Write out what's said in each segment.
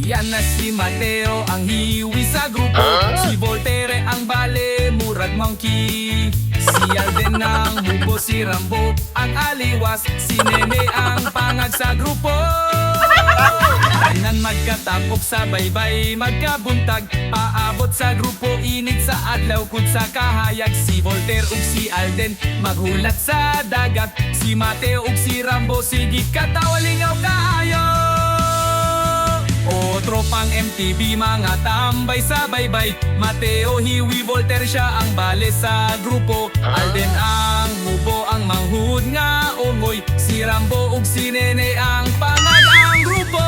Yan na si Mateo ang hiwi sa grupo. Si Voltaire ang bale, murag monkey. Si Alden ang hubo, si Rambo ang aliwas. Si Nene ang pangag sa grupo. Tanan magkatapok sa baybay, magkabuntag. Paabot sa grupo, init sa adlaw kud sa kahayag. Si Voltaire ug si Alden maghulat sa dagat. Si Mateo ug si Rambo sige katawalingaw kaayo. O tropang MTV mga tambay sa baybay. Mateo hiwi, Voltaire siya ang bale sa grupo. Alden ang mubo, ang manghud nga umoy. Si Rambo ug si Nene ang pangag ang grupo.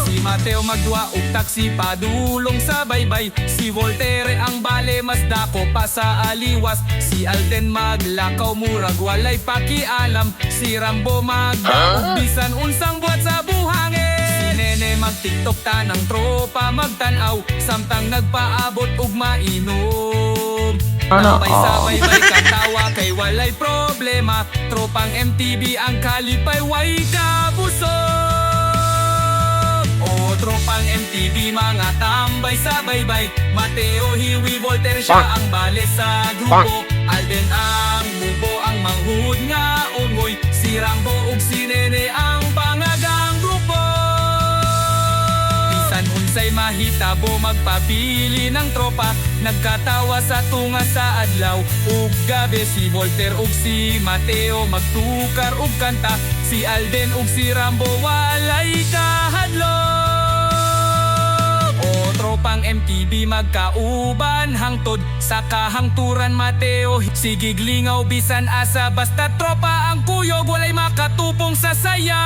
Si Mateo magduwa ug taksi padulong sa baybay. Si Voltaire ang bale mas dako pa sa aliwas. Si Alden maglakaw murag walay pakialam. Si Rambo magdaog bisan unsang buhat sa buhangin. Mag-tiktok tanang tropa magtanaw, samtang nagpaabot ug mainom. Sabay-sabay katawa kay walay problema. Tropang MTV ang kalipay way kabusog. O tropang MTV mga tambay sa baybay. Mateo hiwi, Voltaire siya ang bale sa grupo. Alden ang mubo, ang manghud nga ungoy. Si Rambo ug si Nene ang pangagang grupo. Unsay mahitabo magpabili ng tropa. Nagkatawa sa tunga sa adlaw ug gabi. Si Voltaire ug si Mateo magtukar og kanta. Si Alden ug si Rambo walay kahadlok. O tropang MTV magkauban hangtod sa kahangturan. Mateo sige glingaw bisan asa. Basta tropa ang kuyog walay makatupong sa saya.